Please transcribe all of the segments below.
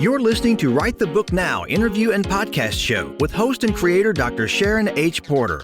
You're listening to Write the Book Now interview and podcast show with host and creator Dr. Sharon H. Porter.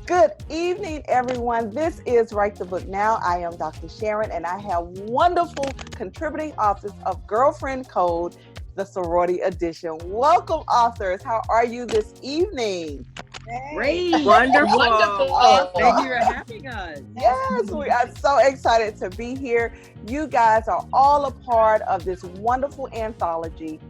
Good evening, everyone. This is Write the Book Now. I am Dr. Sharon, and I have wonderful contributing authors of Gyrlfriend Code, the Sorority Edition. Welcome, authors. How are you this evening? Great. Wonderful. Thank you for having us. Yes, we are so excited to be here. You guys are all a part of this wonderful anthology.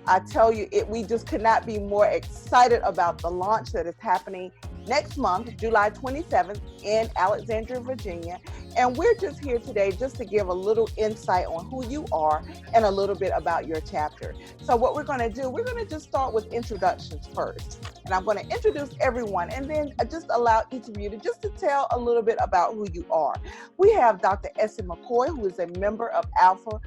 I tell you, we just could not be more excited about the launch that is happening next month, July 27th in Alexandria, Virginia. And we're just here today just to give a little insight on who you are and a little bit about your chapter. So what we're going to do, we're going to just start with introductions first. And I'm going to introduce everyone and then just allow each of you to tell a little bit about who you are. We have Dr. Essie McCoy, who is a member of Alpha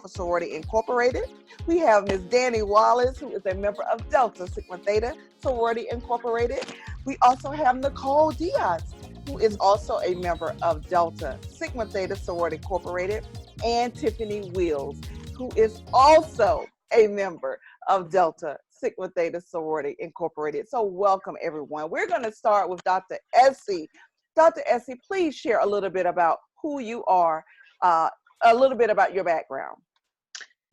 Sorority Incorporated. We have Ms. Danny Wallace, who is a member of Delta Sigma Theta Sorority Incorporated. We also have Nicole Diaz, who is also a member of Delta Sigma Theta Sorority Incorporated, and Tiffany Wills, who is also a member of Delta Sigma Theta Sorority Incorporated. So welcome, everyone. We're going to start with Dr. Essie. Dr. Essie, please share a little bit about who you are, a little bit about your background.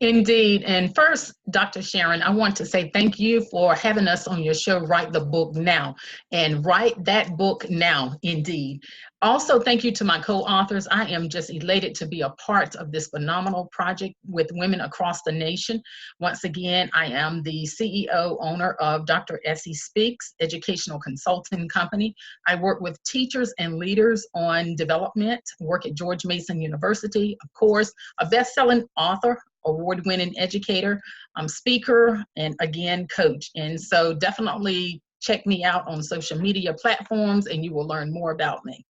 Indeed. And first, Dr. Sharon, I want to say thank you for having us on your show, Write the Book Now, and write that book now, indeed. Also, thank you to my co-authors. I am just elated to be a part of this phenomenal project with women across the nation. Once again, I am the CEO, owner of Dr. Essie Speaks, educational consulting company. I work with teachers and leaders on development, work at George Mason University, of course, a best-selling author, award-winning educator, speaker, and again, coach. And so definitely check me out on social media platforms and you will learn more about me.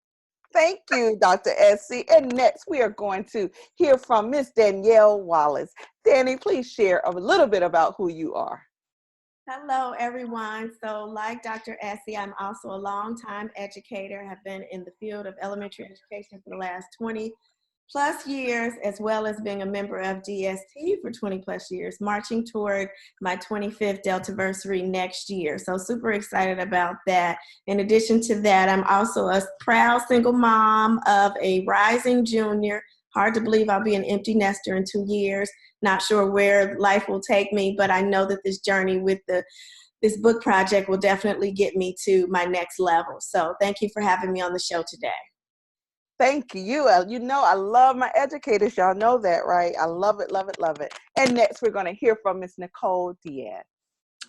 Thank you, Dr. Essie. And next, we are going to hear from Miss Danielle Wallace. Danny, please share a little bit about who you are. Hello, everyone. So like Dr. Essie, I'm also a longtime educator. Have been in the field of elementary education for the last 20+ years, as well as being a member of DST for 20+ years, marching toward my 25th Deltaversary next year. So super excited about that. In addition to that, I'm also a proud single mom of a rising junior. Hard to believe I'll be an empty nester in 2 years. Not sure where life will take me, but I know that this journey with this book project will definitely get me to my next level. So thank you for having me on the show today. Thank you. You know, I love my educators. Y'all know that, right? I love it, love it, love it. And next, we're going to hear from Miss Nicole Diaz.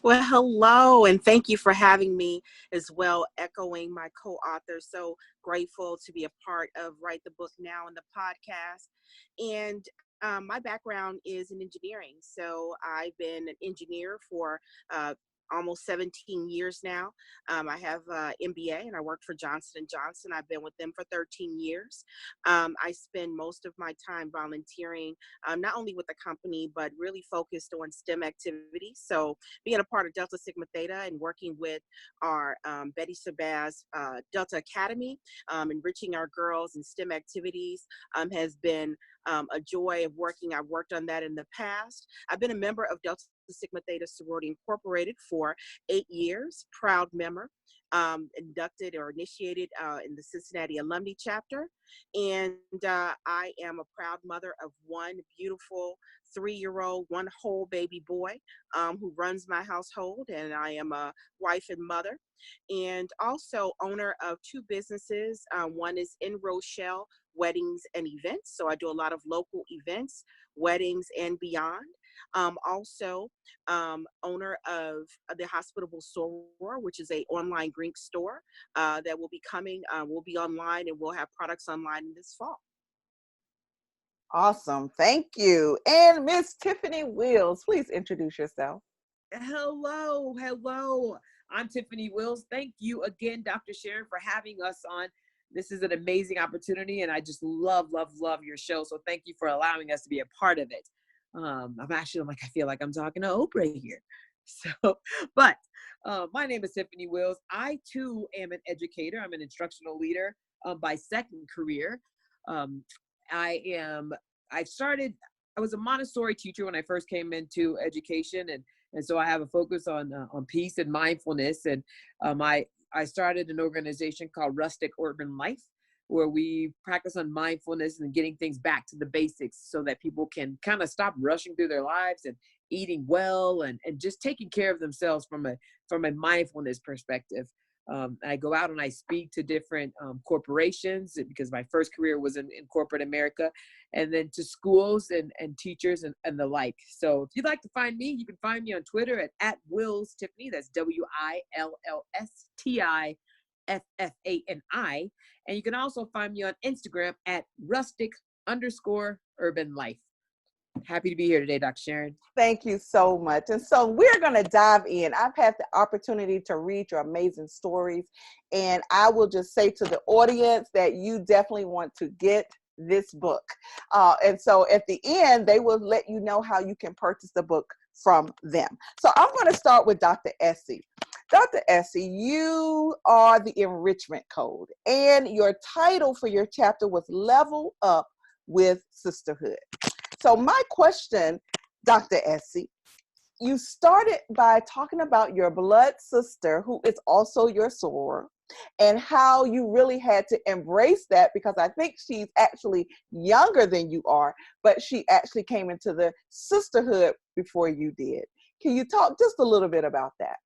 Well, hello, and thank you for having me as well, echoing my co-author. So grateful to be a part of Write the Book Now in the podcast. And my background is in engineering. So I've been an engineer for almost 17 years now. I have an MBA and I work for Johnson & Johnson. I've been with them for 13 years. I spend most of my time volunteering, not only with the company, but really focused on STEM activities. So being a part of Delta Sigma Theta and working with our Betty Sabaz Delta Academy, enriching our girls in STEM activities has been a joy of working. I've worked on that in the past. I've been a member of Delta Sigma Theta Sorority Incorporated for 8 years, proud member, inducted or initiated in the Cincinnati Alumni Chapter. And I am a proud mother of one beautiful 3-year-old, one whole baby boy who runs my household, and I am a wife and mother, and also owner of 2 businesses. One is in Rochelle, weddings and events. So I do a lot of local events, weddings and beyond. Also owner of the Hospitable Soror, which is a online drink store that will be coming, will be online, and we'll have products online this fall. Awesome. Thank you. And Miss Tiffany Wills, please introduce yourself. Hello. I'm Tiffany Wills. Thank you again, Dr. Sharon, for having us on This is an amazing opportunity, and I just love your show. So thank you for allowing us to be a part of it. I'm like, I feel like I'm talking to Oprah here. So, but my name is Tiffany Wills. I too am an educator. I'm an instructional leader by second career. I was a Montessori teacher when I first came into education, and so I have a focus on peace and mindfulness. And I started an organization called Rustic Urban Life, where we practice on mindfulness and getting things back to the basics so that people can kind of stop rushing through their lives and eating well and just taking care of themselves from a mindfulness perspective. I go out and I speak to different corporations, because my first career was in corporate America, and then to schools and teachers and the like. So if you'd like to find me, you can find me on Twitter at Wills Tiffany. That's WILLSTIFFANI. And you can also find me on Instagram at rustic_urban life. Happy to be here today, Dr. Sharon. Thank you so much. And so we're going to dive in. I've had the opportunity to read your amazing stories, and I will just say to the audience that you definitely want to get this book. And so at the end, they will let you know how you can purchase the book from them. So I'm going to start with Dr. Essie. Dr. Essie, you are the Enrichment Code, and your title for your chapter was Level Up with Sisterhood. So my question, Dr. Essie, you started by talking about your blood sister, who is also your soror, and how you really had to embrace that, because I think she's actually younger than you are, but she actually came into the sisterhood before you did. Can you talk just a little bit about that?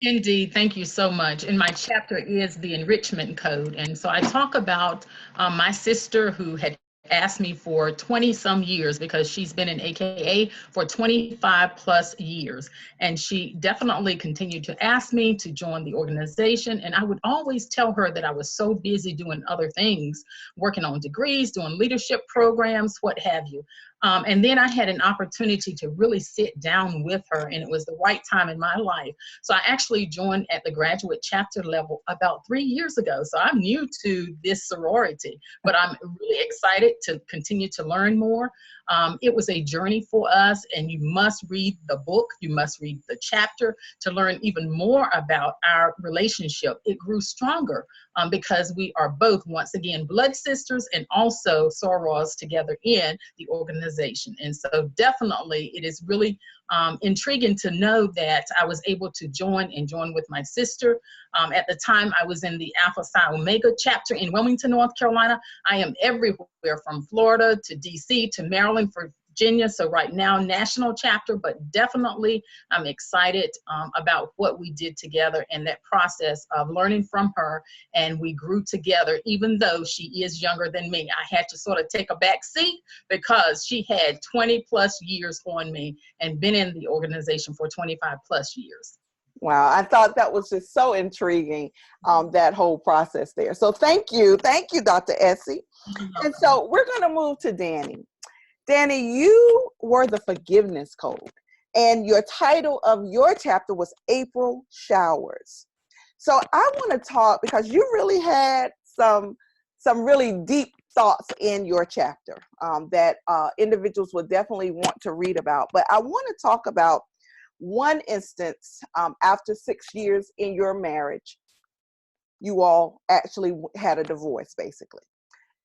Indeed, thank you so much. And my chapter is the Enrichment Code. And so I talk about my sister, who had asked me for 20 some years, because she's been in AKA for 25 plus years. And she definitely continued to ask me to join the organization. And I would always tell her that I was so busy doing other things, working on degrees, doing leadership programs, what have you. And then I had an opportunity to really sit down with her, and it was the right time in my life. So I actually joined at the graduate chapter level about 3 years ago. So I'm new to this sorority, but I'm really excited to continue to learn more. It was a journey for us, and you must read the book, you must read the chapter to learn even more about our relationship. It grew stronger because we are both, once again, blood sisters and also sorors together in the organization. And so definitely it is really intriguing to know that I was able to join with my sister. At the time, I was in the Alpha Psi Omega chapter in Wilmington, North Carolina. I am everywhere from Florida to DC to Maryland, Virginia. So right now, national chapter, but definitely I'm excited about what we did together and that process of learning from her. And we grew together, even though she is younger than me. I had to sort of take a back seat because she had 20 plus years on me and been in the organization for 25 plus years. Wow, I thought that was just so intriguing, that whole process there. So thank you, Dr. Essie. And so we're going to move to Danny. Danny, you were the Forgiveness Code, and your title of your chapter was April Showers. So I want to talk, because you really had some really deep thoughts in your chapter that individuals will definitely want to read about. But I want to talk about one instance after 6 years in your marriage, you all actually had a divorce, basically.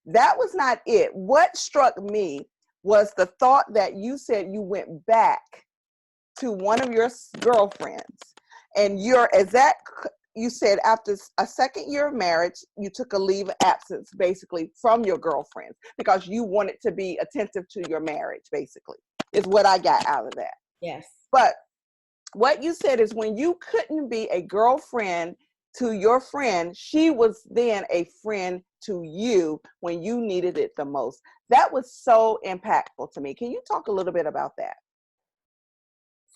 That was not it. What struck me was the thought that you said you went back to one of your girlfriends, and you said after a second year of marriage, you took a leave of absence, basically, from your girlfriends because you wanted to be attentive to your marriage, basically, is what I got out of that. Yes. But what you said is when you couldn't be a girlfriend to your friend, she was then a friend to you when you needed it the most. That was so impactful to me. Can you talk a little bit about that?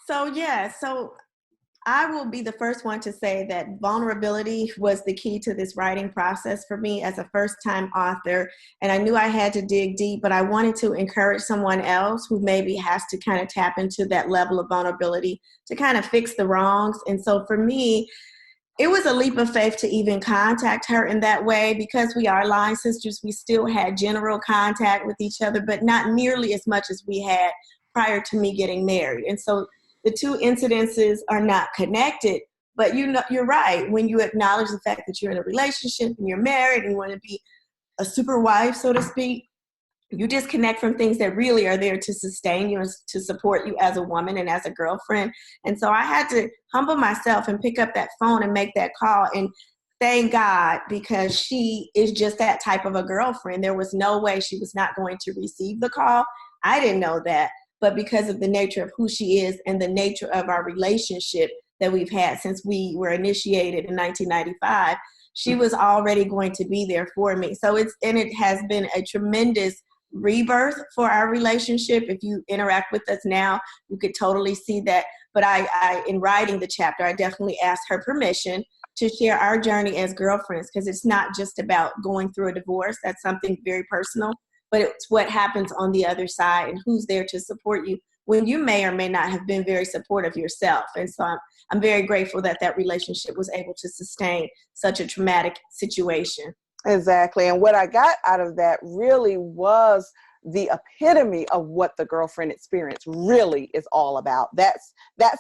So I will be the first one to say that vulnerability was the key to this writing process for me as a first-time author. And I knew I had to dig deep, but I wanted to encourage someone else who maybe has to kind of tap into that level of vulnerability to kind of fix the wrongs. And so for me, it was a leap of faith to even contact her in that way because we are line sisters. We still had general contact with each other, but not nearly as much as we had prior to me getting married. And so the two incidences are not connected, but you know, you're right. When you acknowledge the fact that you're in a relationship and you're married and you want to be a super wife, so to speak, you disconnect from things that really are there to sustain you and to support you as a woman and as a girlfriend. And so I had to humble myself and pick up that phone and make that call. And thank God, because she is just that type of a girlfriend. There was no way she was not going to receive the call. I didn't know that. But because of the nature of who she is and the nature of our relationship that we've had since we were initiated in 1995, she was already going to be there for me. So it has been a tremendous rebirth for our relationship. If you interact with us now, you could totally see that. But I in writing the chapter, I definitely asked her permission to share our journey as girlfriends, because it's not just about going through a divorce. That's something very personal, but it's what happens on the other side and who's there to support you when you may or may not have been very supportive yourself. And so I'm very grateful that that relationship was able to sustain such a traumatic situation. Exactly. And what I got out of that really was the epitome of what the girlfriend experience really is all about. That's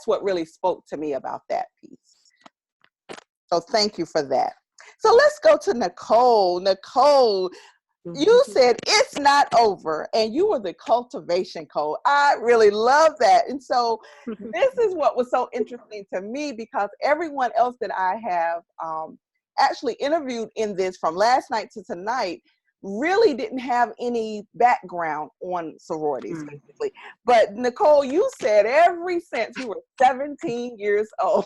what really spoke to me about that piece. So thank you for that. So let's go to Nicole. Nicole, you said it's not over, and you were the cultivation coach. I really love that. And so this is what was so interesting to me, because everyone else that I have actually interviewed in this from last night to tonight really didn't have any background on sororities, basically. But Nicole, you said ever since you were 17 years old,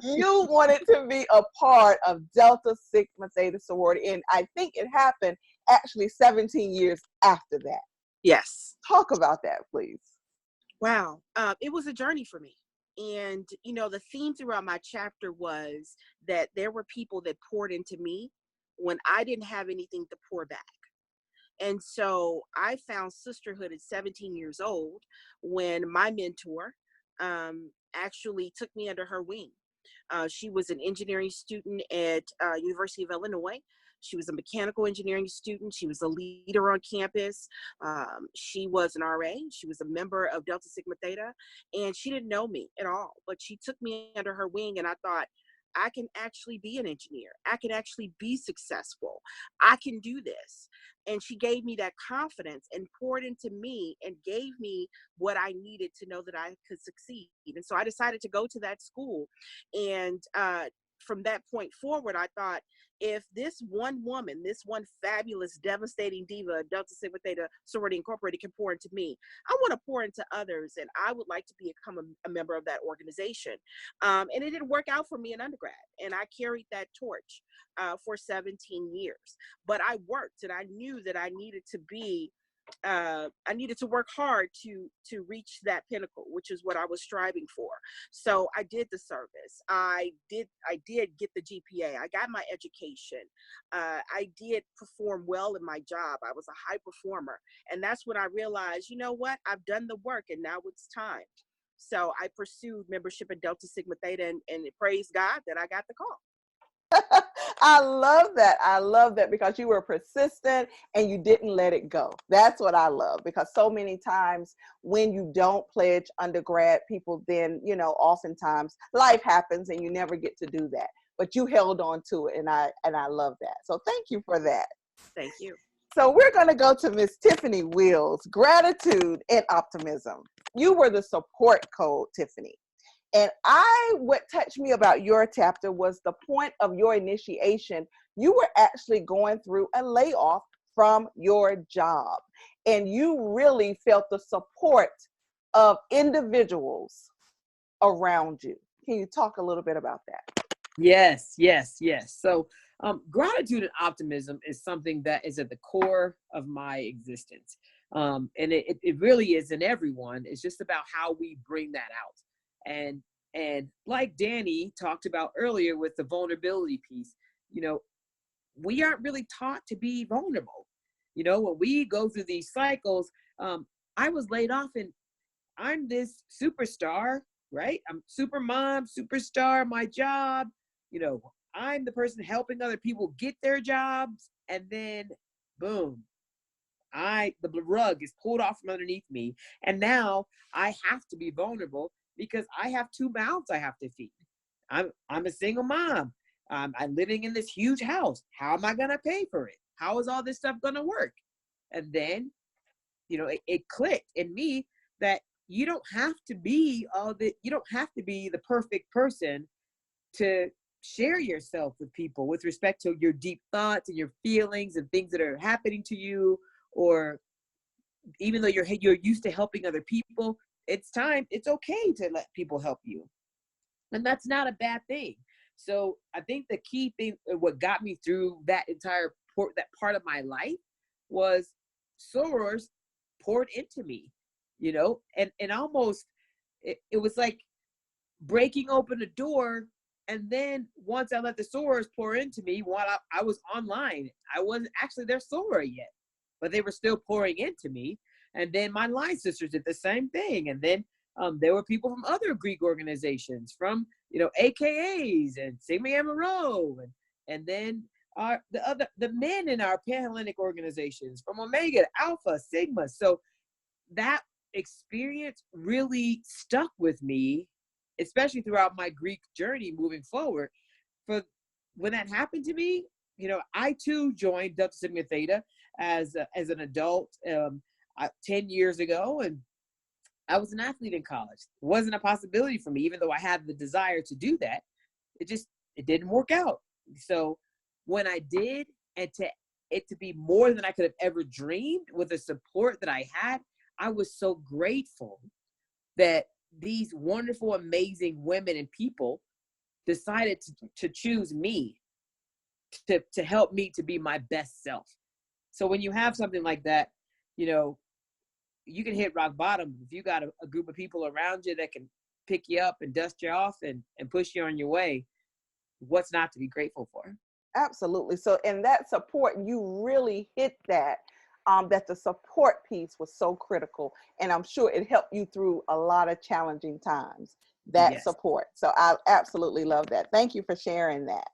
you wanted to be a part of Delta Sigma Theta sorority. And I think it happened actually 17 years after that. Yes. Talk about that, please. Wow. It was a journey for me. And, you know, the theme throughout my chapter was that there were people that poured into me when I didn't have anything to pour back. And so I found sisterhood at 17 years old when my mentor actually took me under her wing. She was an engineering student at University of Illinois. She was a mechanical engineering student. She was a leader on campus. She was an RA. She was a member of Delta Sigma Theta, and she didn't know me at all, but she took me under her wing, and I thought, I can actually be an engineer. I can actually be successful. I can do this. And she gave me that confidence and poured into me and gave me what I needed to know that I could succeed. And so I decided to go to that school. And from that point forward, I thought, if this one woman, this one fabulous, devastating diva, Delta Sigma Theta Sorority Incorporated, can pour into me, I want to pour into others, and I would like to become a member of that organization. And it didn't work out for me in undergrad, and I carried that torch for 17 years. But I worked, and I knew that I needed to work hard to reach that pinnacle, which is what I was striving for. So I did the service. I did get the GPA. I got my education. I did perform well in my job. I was a high performer. And that's when I realized, you know what? I've done the work, and now it's time. So I pursued membership in Delta Sigma Theta, and praise God that I got the call. I love that. I love that, because you were persistent and you didn't let it go. That's what I love, because so many times when you don't pledge undergrad, people then, you know, oftentimes life happens and you never get to do that. But you held on to it, and I love that. So thank you for that. Thank you. So we're going to go to Miss Tiffany Wills, gratitude and optimism. You were the support code, Tiffany. And what touched me about your chapter was the point of your initiation. You were actually going through a layoff from your job, and you really felt the support of individuals around you. Can you talk a little bit about that? Yes. So gratitude and optimism is something that is at the core of my existence. And it really is in everyone. It's just about how we bring that out. And like Danny talked about earlier with the vulnerability piece, you know, we aren't really taught to be vulnerable. You know, when we go through these cycles, I was laid off and I'm this superstar, right? I'm super mom, superstar, my job, I'm the person helping other people get their jobs, and then boom, the rug is pulled off from underneath me, and now I have to be vulnerable because I have 2 mouths I have to feed. I'm a single mom. I'm living in this huge house. How am I gonna pay for it? How is all this stuff gonna work? And then, it clicked in me that you don't have to be the perfect person to share yourself with people with respect to your deep thoughts and your feelings and things that are happening to you. Or even though you're used to helping other people, it's okay to let people help you. And that's not a bad thing. So I think the key thing, what got me through that that part of my life, was sorors poured into me, and almost, it was like breaking open a door. And then once I let the sorors pour into me, while I was online, I wasn't actually their soror yet, but they were still pouring into me. And then my line sisters did the same thing. And then there were people from other Greek organizations, from AKAs and Sigma Gamma Rho, and then the men in our Panhellenic organizations, from Omega to Alpha, Sigma. So that experience really stuck with me, especially throughout my Greek journey moving forward. For when that happened to me, I too joined Delta Sigma Theta as an adult 10 years ago, and I was an athlete in college. It wasn't a possibility for me, even though I had the desire to do that. It didn't work out. So when I did, and to be more than I could have ever dreamed, with the support that I had, I was so grateful that these wonderful, amazing women and people decided to choose me to help me to be my best self. So when you have something like that, you can hit rock bottom. If you got a group of people around you that can pick you up and dust you off and push you on your way, what's not to be grateful for? Absolutely. So in that support, you really hit that the support piece was so critical. And I'm sure it helped you through a lot of challenging times, that Yes. support. So I absolutely love that. Thank you for sharing that.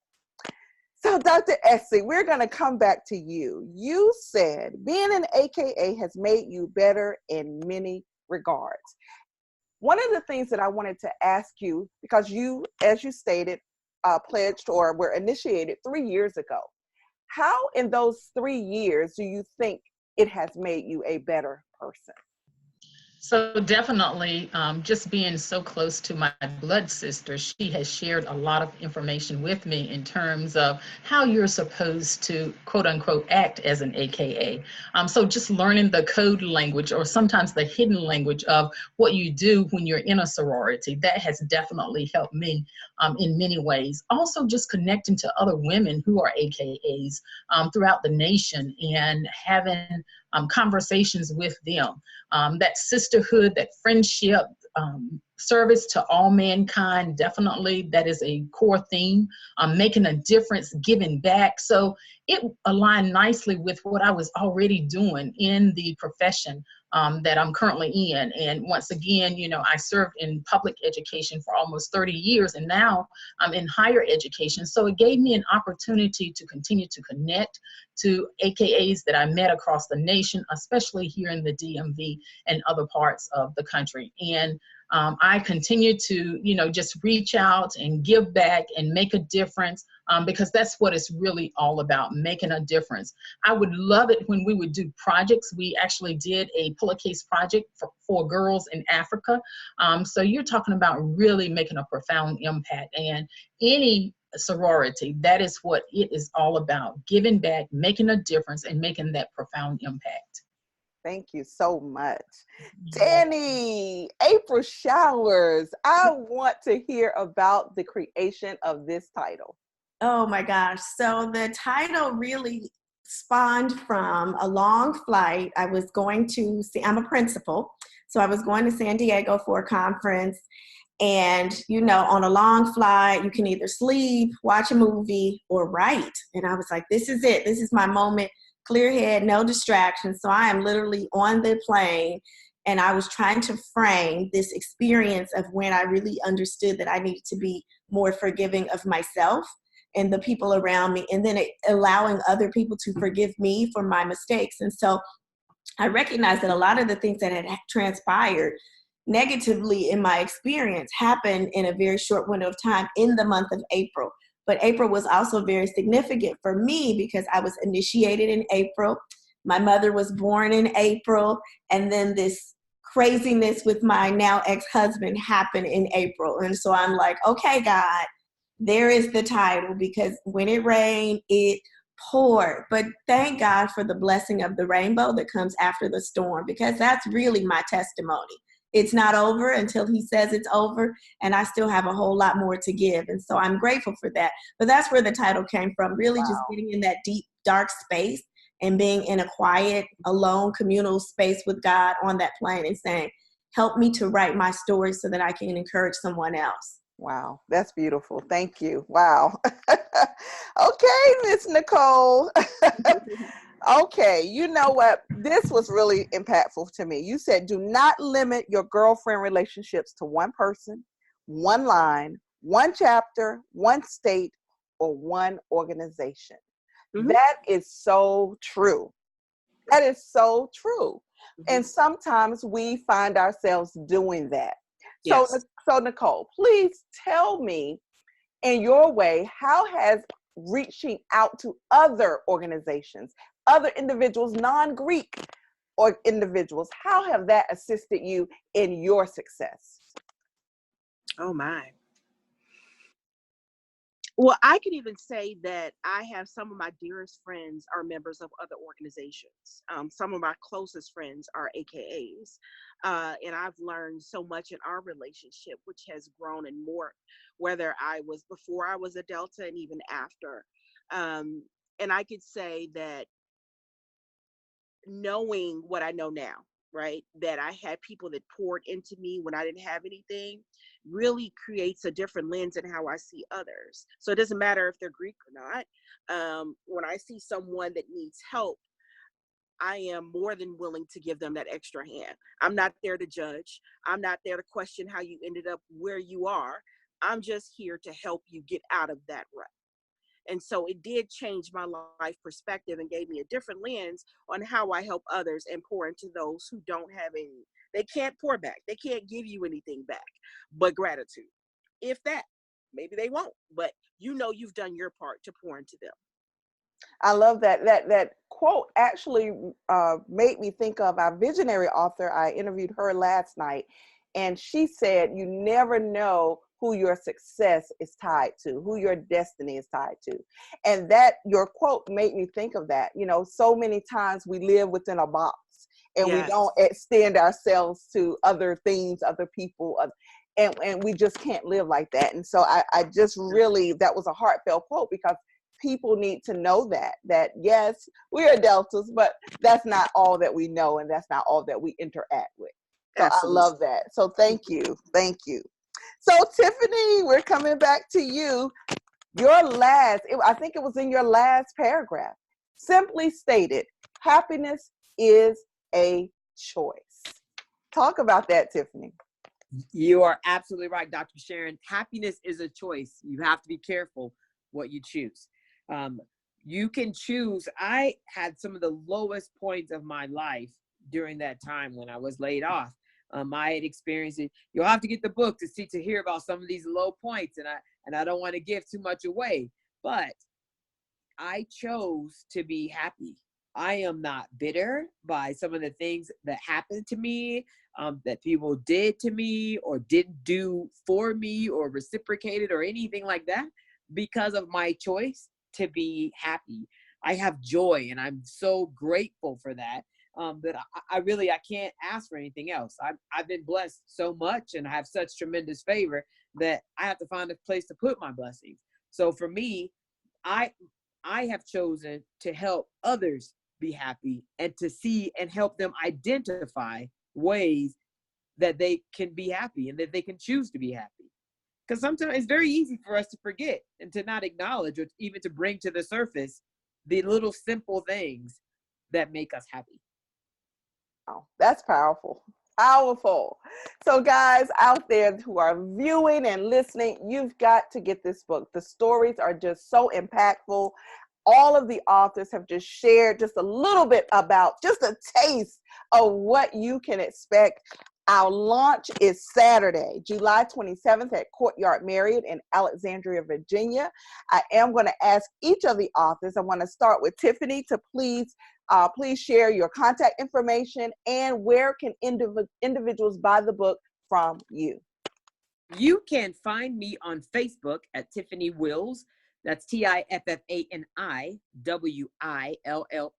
So Dr. Essie, we're going to come back to you. You said being an AKA has made you better in many regards. One of the things that I wanted to ask you, because you, as you stated, pledged or were initiated 3 years ago. How in those 3 years do you think it has made you a better person? So definitely, just being so close to my blood sister, she has shared a lot of information with me in terms of how you're supposed to, quote unquote, act as an AKA. So just learning the code language, or sometimes the hidden language of what you do when you're in a sorority, that has definitely helped me in many ways. Also just connecting to other women who are AKAs throughout the nation and having conversations with them. That sisterhood, that friendship, service to all mankind, definitely that is a core theme. Making a difference, giving back. So it aligned nicely with what I was already doing in the profession that I'm currently in. And once again, I served in public education for almost 30 years, and now I'm in higher education. So it gave me an opportunity to continue to connect to AKAs that I met across the nation, especially here in the DMV and other parts of the country. And I continue to, just reach out and give back and make a difference, because that's what it's really all about, making a difference. I would love it when we would do projects. We actually did a pillowcase project for girls in Africa. So you're talking about really making a profound impact. And any sorority, that is what it is all about, giving back, making a difference, and making that profound impact. Thank you so much. Danny, April Showers, I want to hear about the creation of this title. Oh my gosh. So the title really spawned from a long flight. I was going to see, I'm a principal, so I was going to San Diego for a conference. And, on a long flight, you can either sleep, watch a movie, or write. And I was like, this is it. This is my moment. Clear head, no distractions. So I am literally on the plane, and I was trying to frame this experience of when I really understood that I needed to be more forgiving of myself and the people around me, and then allowing other people to forgive me for my mistakes. And so I recognized that a lot of the things that had transpired negatively in my experience happened in a very short window of time in the month of April. But April was also very significant for me because I was initiated in April. My mother was born in April, and then this craziness with my now ex-husband happened in April. And so I'm like, okay, God, there is the title, because when it rained, it poured. But thank God for the blessing of the rainbow that comes after the storm, because that's really my testimony. It's not over until he says it's over, and I still have a whole lot more to give. And so I'm grateful for that. But that's where the title came from, really just getting in that deep, dark space and being in a quiet, alone, communal space with God on that plane and saying, help me to write my story so that I can encourage someone else. Wow, that's beautiful. Thank you. Wow. Okay, Miss Nicole. Okay, you know what? This was really impactful to me. You said, do not limit your girlfriend relationships to one person, one line, one chapter, one state, or one organization. Mhm. That is so true. That is so true. And sometimes we find ourselves doing that. So, Yes. so Nicole, please tell me, in your way, how has reaching out to other organizations, other individuals, non-Greek or individuals, how have that assisted you in your success? Oh my. Well, I can even say that I have some of my dearest friends are members of other organizations. Some of my closest friends are AKAs. And I've learned so much in our relationship, which has grown and more, whether I was before I was a Delta and even after. And I could say that knowing what I know now, right? That I had people that poured into me when I didn't have anything really creates a different lens in how I see others. So it doesn't matter if they're Greek or not. When I see someone that needs help, I am more than willing to give them that extra hand. I'm not there to judge. I'm not there to question how you ended up where you are. I'm just here to help you get out of that rut. And so it did change my life perspective and gave me a different lens on how I help others and pour into those who don't have any. They can't pour back. They can't give you anything back but gratitude. If that, maybe they won't, but you know you've done your part to pour into them. I love that. That quote actually made me think of our visionary author. I interviewed her last night, and she said, "You never know who your success is tied to, who your destiny is tied to." And that your quote made me think of that. You know, so many times we live within a box, and we Yes. don't extend ourselves to other things, other people. And we just can't live like that. And so I just really, that was a heartfelt quote, because people need to know that yes, we are Deltas, but that's not all that we know, and that's not all that we interact with. So I Absolutely. love that. So thank you. So Tiffany, we're coming back to you. I think it was in your last paragraph, simply stated, happiness is a choice. Talk about that, Tiffany. You are absolutely right, Dr. Sharon. Happiness is a choice. You have to be careful what you choose. You can choose. I had some of the lowest points of my life during that time when I was laid off. I had experienced it. You'll have to get the book to hear about some of these low points, and I don't want to give too much away, but I chose to be happy. I am not bitter by some of the things that happened to me, that people did to me or didn't do for me or reciprocated or anything like that, because of my choice to be happy. I have joy, and I'm so grateful for that. That I can't ask for anything else. I've been blessed so much, and I have such tremendous favor that I have to find a place to put my blessings. So for me, I have chosen to help others be happy, and to see and help them identify ways that they can be happy and that they can choose to be happy. Because sometimes it's very easy for us to forget and to not acknowledge, or even to bring to the surface, the little simple things that make us happy. Oh, that's powerful. Powerful. So guys out there who are viewing and listening, you've got to get this book. The stories are just so impactful. All of the authors have just shared just a little bit about just a taste of what you can expect. Our launch is Saturday, July 27th at Courtyard Marriott in Alexandria, Virginia. I am going to ask each of the authors, I want to start with Tiffany, to please share your contact information and where can individuals buy the book from you. You can find me on Facebook at Tiffany Wills. That's TiffanyWills,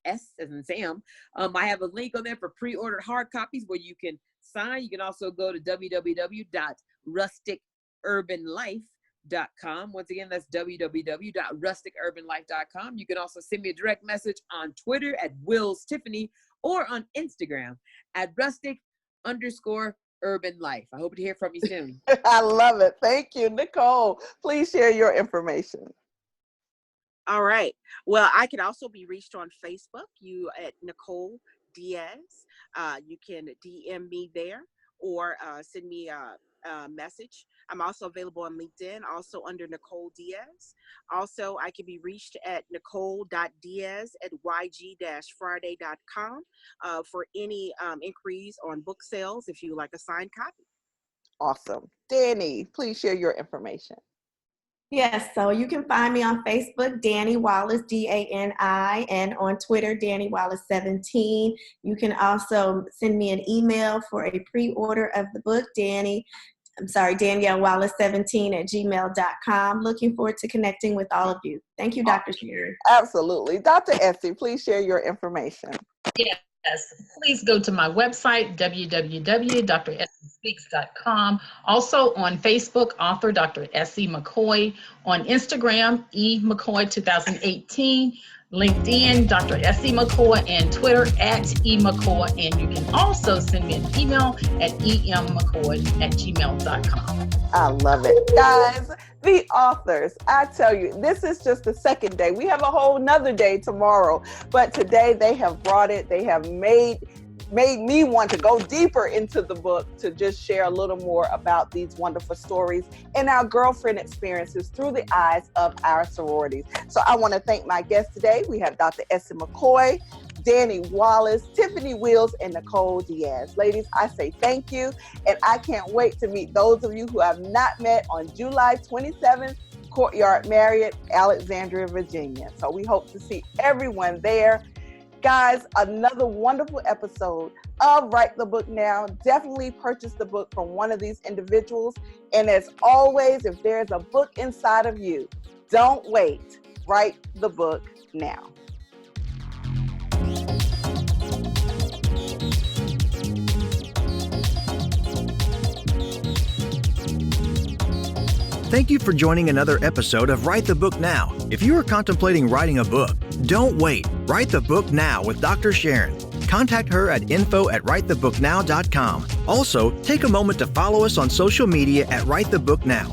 as in Sam. I have a link on there for pre-ordered hard copies where you can sign. You can also go to www.rusticurbanlife.com. Once again, that's www.rusticurbanlife.com. You can also send me a direct message on Twitter at Wills Tiffany or on Instagram at rustic_urban life. I hope to hear from you soon. I love it. Thank you. Nicole, please share your information. All right. Well, I can also be reached on Facebook, you at Nicole Diaz. You can DM me there or send me a message. I'm also available on LinkedIn, also under Nicole Diaz. Also, I can be reached at nicole.diaz@yg-friday.com for any inquiries on book sales if you like a signed copy. Awesome. Danny, please share your information. Yes, so you can find me on Facebook, Danny Wallace, DANI, and on Twitter, Danny Wallace 17. You can also send me an email for a pre-order of the book, Danielle Wallace 17@gmail.com. Looking forward to connecting with all of you. Thank you, Dr. Sharon. Absolutely. Dr. Essie, please share your information. Yes, please go to my website, www.dressiespeaks.com. Also on Facebook, author Dr. Essie McCoy. On Instagram, eMcCoy2018. LinkedIn, Dr. Essie McCoy, and Twitter at eMcCoy. And you can also send me an email at emmccoy@gmail.com. I love it. Guys, the authors, I tell you, this is just the second day. We have a whole nother day tomorrow, but today they have brought it. They have made me want to go deeper into the book to just share a little more about these wonderful stories and our girlfriend experiences through the eyes of our sororities. So I want to thank my guests today. We have Dr. Essie McCoy, Danny Wallace, Tiffany Wills, and Nicole Diaz. Ladies, I say thank you, and I can't wait to meet those of you who have not met on July 27th, Courtyard Marriott, Alexandria, Virginia. So we hope to see everyone there. Guys, another wonderful episode of Write the Book Now. Definitely purchase the book from one of these individuals. And as always, if there's a book inside of you, don't wait. Write the book now. Thank you for joining another episode of Write the Book Now. If you are contemplating writing a book, don't wait. Write the book now with Dr. Sharon. Contact her at info@writethebooknow.com. Also, take a moment to follow us on social media at Write the Book Now.